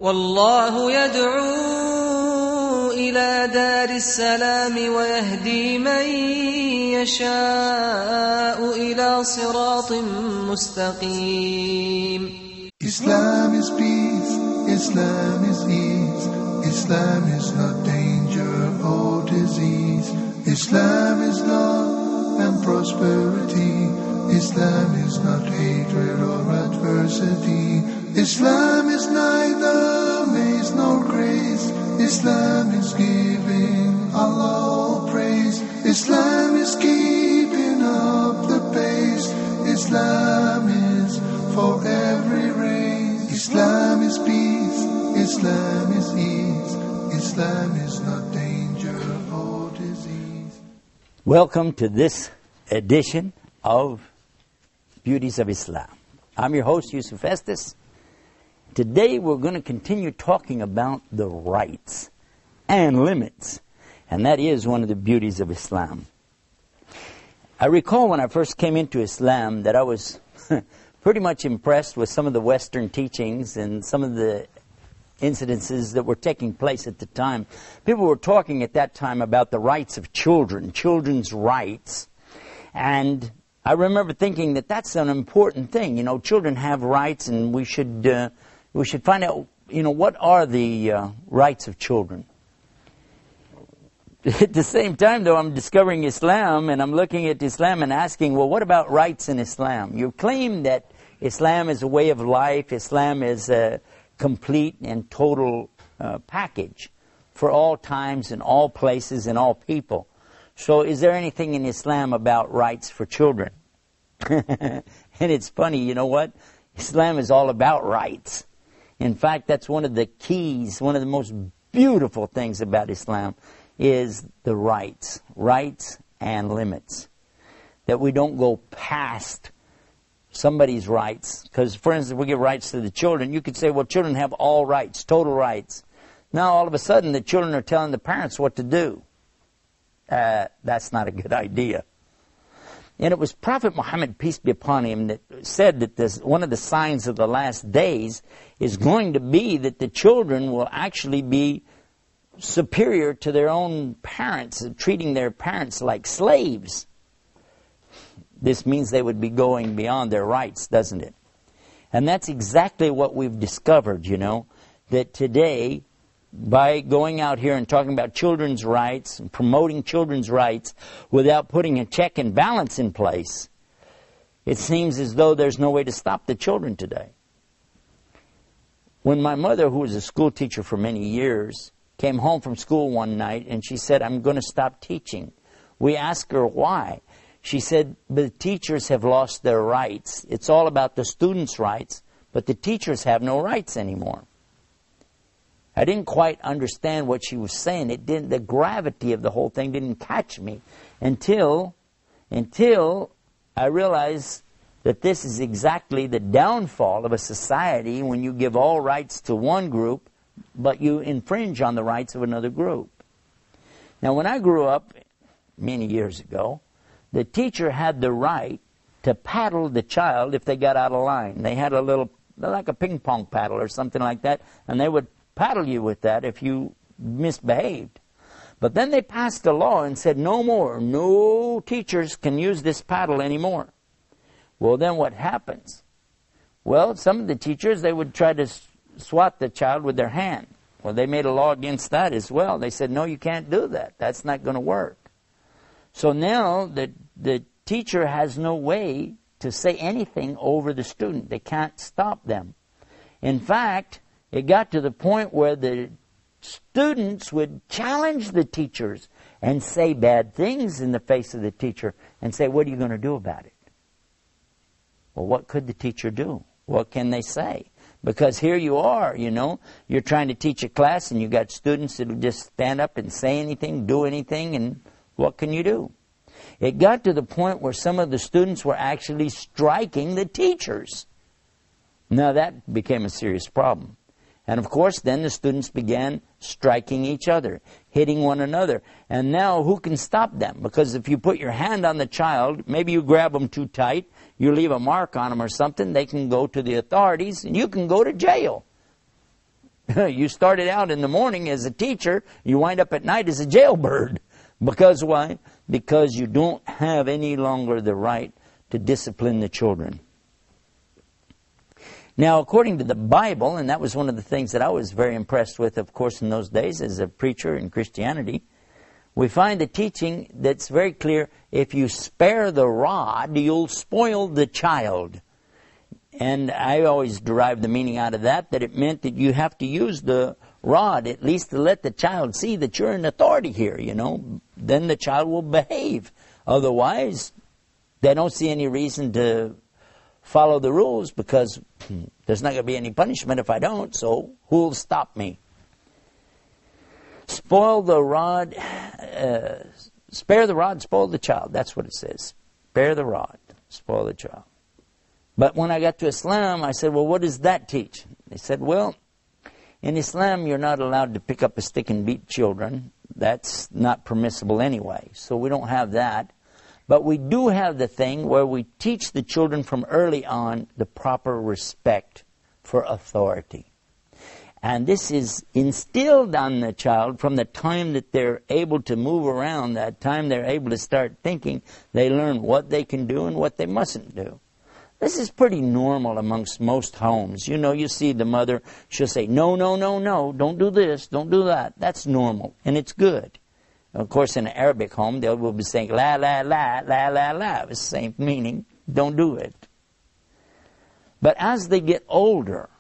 والله يدعو إلى دار السلام ويهدي من يشاء إلى صراط مستقيم. Islam is peace, Islam is ease, Islam is not danger or disease, Islam is love and prosperity, Islam is not hatred or adversity, Islam is neither maze nor grace, Islam is giving Allah all praise, Islam is keeping up the pace, Islam is for every race, Islam is peace, Islam is ease, Islam is not danger or disease. Welcome to this edition of Beauties of Islam. I'm your host, Yusuf Estes. Today we're going to continue talking about the rights and limits, and that is one of the beauties of Islam. I recall when I first came into Islam that I was pretty much impressed with some of the Western teachings and some of the incidences that were taking place at the time. People were talking at that time about the rights of children, children's rights, and I remember thinking that that's an important thing. You know, children have rights, and we should find out, what are the rights of children. At the same time, though, I'm discovering Islam, and I'm looking at Islam and asking, well, what about rights in Islam? You claim that Islam is a way of life, Islam is a complete and total package for all times and all places and all people. So is there anything in Islam about rights for children? And it's funny, you know what? Islam is all about rights. In fact, that's one of the keys, one of the most beautiful things about Islam is the rights and limits. That we don't go past somebody's rights. Because, for instance, we give rights to the children. You could say, well, children have all rights, total rights. Now, all of a sudden, the children are telling the parents what to do. That's not a good idea. And it was Prophet Muhammad, peace be upon him, that said that one of the signs of the last days is going to be that the children will actually be superior to their own parents, treating their parents like slaves. This means they would be going beyond their rights, doesn't it? And that's exactly what we've discovered, that today, by going out here and talking about children's rights and promoting children's rights without putting a check and balance in place, it seems as though there's no way to stop the children today. When my mother, who was a school teacher for many years, came home from school one night and she said, I'm going to stop teaching. We asked her why. She said, the teachers have lost their rights. It's all about the students' rights, but the teachers have no rights anymore. I didn't quite understand what she was saying. The gravity of the whole thing didn't catch me until I realized that this is exactly the downfall of a society when you give all rights to one group, but you infringe on the rights of another group. Now, when I grew up many years ago, the teacher had the right to paddle the child if they got out of line. They had a little, like a ping pong paddle or something like that, and they would paddle you with that if you misbehaved. But then they passed a law and said no teachers can use this paddle anymore. Well, then what happens? Well, some of the teachers, they would try to swat the child with their hand. Well, they made a law against that as well. They said, no, you can't do that. That's not going to work. So now the teacher has no way to say anything over the student. They can't stop them. In fact, it got to the point where the students would challenge the teachers and say bad things in the face of the teacher and say, what are you going to do about it? Well, what could the teacher do? What can they say? Because here you are, you're trying to teach a class and you got students that will just stand up and say anything, do anything, and what can you do? It got to the point where some of the students were actually striking the teachers. Now that became a serious problem. And of course, then the students began striking each other, hitting one another. And now who can stop them? Because if you put your hand on the child, maybe you grab them too tight, you leave a mark on them or something, they can go to the authorities and you can go to jail. You started out in the morning as a teacher, you wind up at night as a jailbird. Because why? Because you don't have any longer the right to discipline the children. Now, according to the Bible, and that was one of the things that I was very impressed with, of course, in those days as a preacher in Christianity, we find the teaching that's very clear: if you spare the rod, you'll spoil the child. And I always derived the meaning out of that it meant that you have to use the rod at least to let the child see that you're in authority here, Then the child will behave. Otherwise, they don't see any reason to follow the rules, because there's not going to be any punishment if I don't, so who'll stop me? Spoil the rod, spare the rod, spoil the child. That's what it says. Spare the rod, spoil the child. But when I got to Islam, I said, well, what does that teach? They said, well, in Islam, you're not allowed to pick up a stick and beat children. That's not permissible anyway, so we don't have that. But we do have the thing where we teach the children from early on the proper respect for authority. And this is instilled on the child from the time that they're able to move around, that time they're able to start thinking. They learn what they can do and what they mustn't do. This is pretty normal amongst most homes. You see the mother, she'll say, no, no, no, no, don't do this, don't do that. That's normal, and it's good. Of course, in an Arabic home, they will be saying, la, la, la, la, la, la. It's the same meaning. Don't do it. But as they get older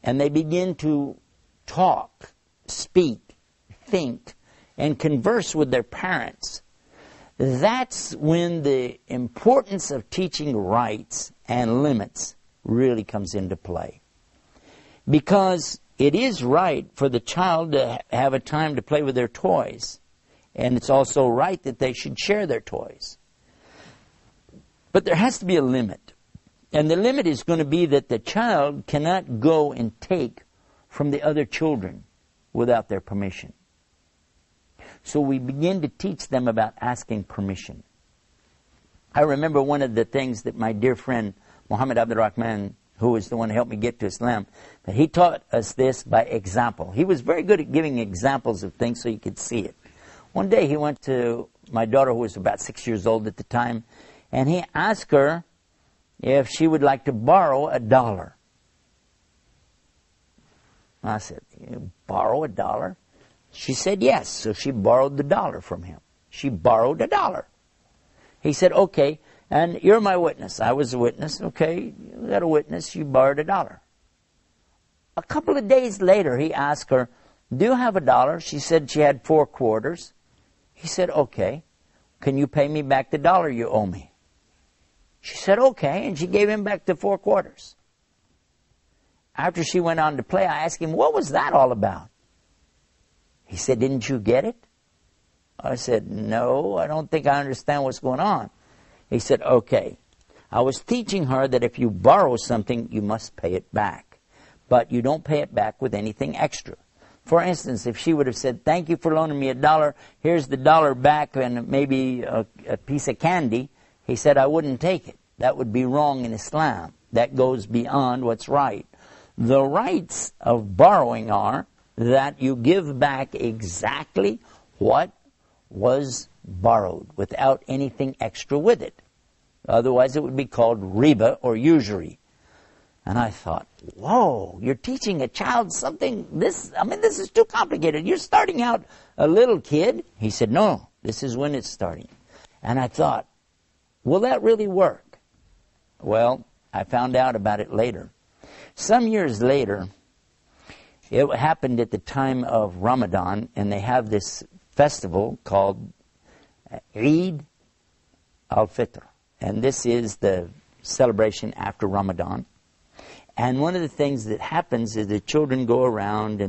and they begin to talk, speak, think, and converse with their parents, that's when the importance of teaching rights and limits really comes into play. Because it is right for the child to have a time to play with their toys. And it's also right that they should share their toys. But there has to be a limit. And the limit is going to be that the child cannot go and take from the other children without their permission. So we begin to teach them about asking permission. I remember one of the things that my dear friend Muhammad Abdul Rahman, who was the one who helped me get to Islam, that he taught us this by example. He was very good at giving examples of things so you could see it. One day he went to my daughter, who was about 6 years old at the time, and he asked her if she would like to borrow $1. I said, "You borrow $1?" She said yes, so she borrowed the $1 from him. She borrowed $1. He said, okay, and you're my witness. I was a witness. Okay, you got a witness, you borrowed $1. A couple of days later, he asked her, do you have $1? She said she had 4 quarters. He said, okay, can you pay me back the $1 you owe me? She said, okay, and she gave him back the 4 quarters. After she went on to play, I asked him, what was that all about? He said, didn't you get it? I said, no, I don't think I understand what's going on. He said, okay, I was teaching her that if you borrow something, you must pay it back. But you don't pay it back with anything extra. For instance, if she would have said, thank you for loaning me $1, here's the $1 back and maybe a piece of candy, he said, I wouldn't take it. That would be wrong in Islam. That goes beyond what's right. The rights of borrowing are that you give back exactly what was borrowed without anything extra with it. Otherwise it would be called riba or usury. And I thought, whoa, you're teaching a child something, this is too complicated. You're starting out a little kid. He said, no, this is when it's starting. And I thought, will that really work? Well, I found out about it later. Some years later, it happened at the time of Ramadan, and they have this festival called Eid al-Fitr. And this is the celebration after Ramadan. And one of the things that happens is the children go around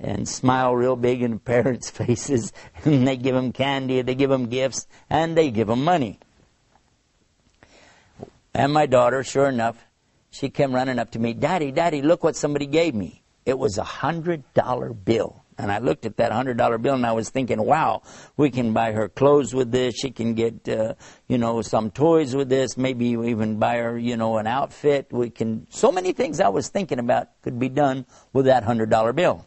and smile real big in the parents' faces, and they give them candy, they give them gifts, and they give them money. And my daughter, sure enough, she came running up to me, Daddy, look what somebody gave me. It was $100 bill. And I looked at that $100 bill and I was thinking, wow, we can buy her clothes with this. She can get, some toys with this. Maybe we even buy her, an outfit. We can, so many things I was thinking about could be done with that $100 bill.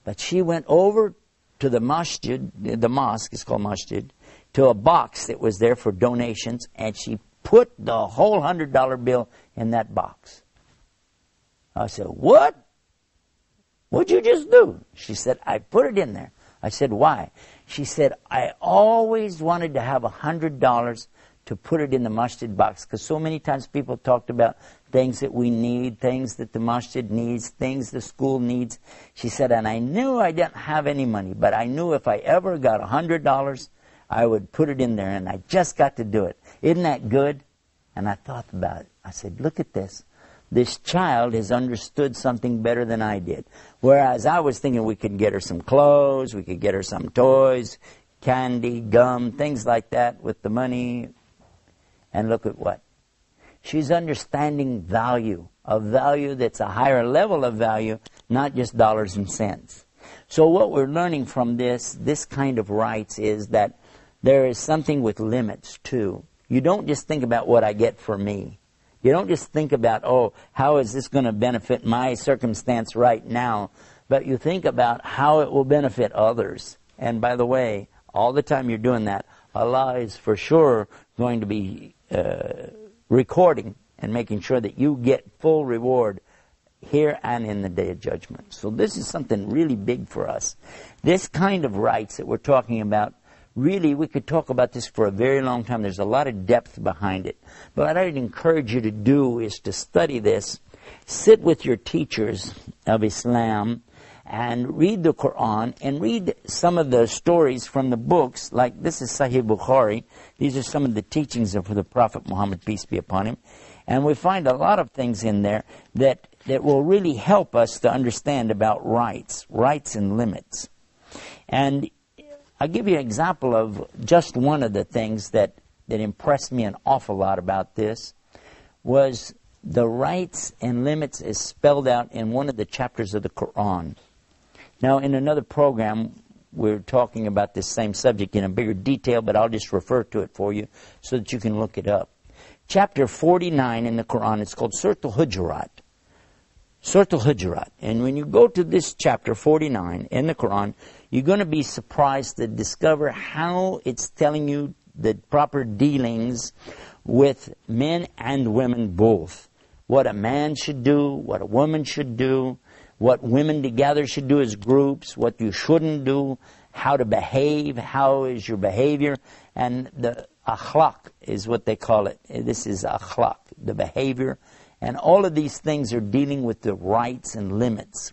But she went over to the masjid, the mosque, it's called masjid, to a box that was there for donations, and she put the whole $100 bill in that box. I said, what? What'd you just do? She said, I put it in there. I said, why? She said, I always wanted to have $100 to put it in the masjid box, because so many times people talked about things that we need, things that the masjid needs, things the school needs. She said, and I knew I didn't have any money, but I knew if I ever got $100, I would put it in there, and I just got to do it. Isn't that good? And I thought about it. I said, look at this. This child has understood something better than I did. Whereas I was thinking we could get her some clothes, we could get her some toys, candy, gum, things like that with the money. And look at what? She's understanding value, a value that's a higher level of value, not just dollars and cents. So what we're learning from this kind of rights is that there is something with limits too. You don't just think about what I get for me. You don't just think about, how is this going to benefit my circumstance right now? But you think about how it will benefit others. And by the way, all the time you're doing that, Allah is for sure going to be recording and making sure that you get full reward here and in the Day of Judgment. So this is something really big for us. This kind of rights that we're talking about, really, we could talk about this for a very long time. There's a lot of depth behind it. But what I'd encourage you to do is to study this. Sit with your teachers of Islam and read the Quran and read some of the stories from the books. Like this is Sahih Bukhari. These are some of the teachings of the Prophet Muhammad, peace be upon him. And we find a lot of things in there that will really help us to understand about rights and limits. And I'll give you an example of just one of the things that impressed me an awful lot about this was the rights and limits is spelled out in one of the chapters of the Quran. Now, in another program, we're talking about this same subject in a bigger detail, but I'll just refer to it for you so that you can look it up. Chapter 49 in the Quran, it's called Surah Al-Hujurat. Surah Al-Hujurat. And when you go to this chapter 49 in the Quran, you're going to be surprised to discover how it's telling you the proper dealings with men and women both. What a man should do, what a woman should do, what women together should do as groups, what you shouldn't do, how to behave, how is your behavior, and the akhlaq is what they call it. This is akhlaq, the behavior. And all of these things are dealing with the rights and limits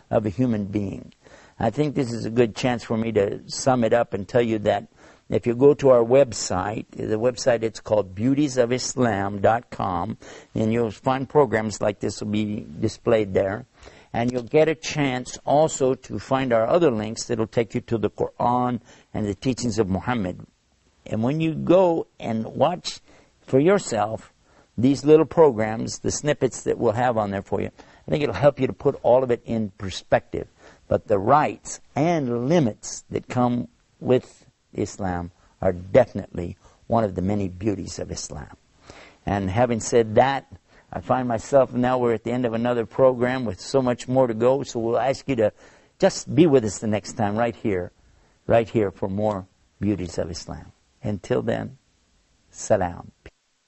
of a human being. I think this is a good chance for me to sum it up and tell you that if you go to our website, the website it's called beautiesofislam.com, and you'll find programs like this will be displayed there. And you'll get a chance also to find our other links that will take you to the Quran and the teachings of Muhammad. And when you go and watch for yourself these little programs, the snippets that we'll have on there for you, I think it'll help you to put all of it in perspective. But the rights and limits that come with Islam are definitely one of the many beauties of Islam. And having said that, I find myself now we're at the end of another program with so much more to go. So we'll ask you to just be with us the next time right here for more Beauties of Islam. Until then, salam.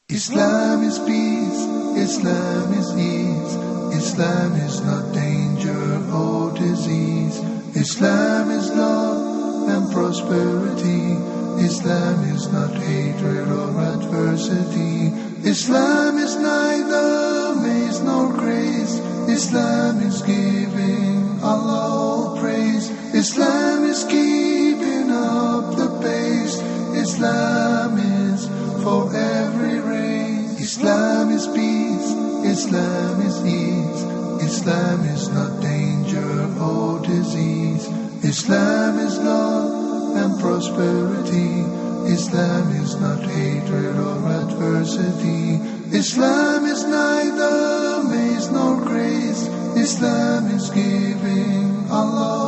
Islam is peace, Islam is ease, Islam is not danger or disease. Islam is love and prosperity. Islam is not hatred or adversity. Islam is neither maze nor grace. Islam is giving Allah all praise. Islam is keeping up the pace. Islam is for every race. Islam is peace, Islam is ease, Islam is not danger or disease. Islam is love and prosperity. Islam is not hatred or adversity. Islam is neither maze nor grace. Islam is giving. Allah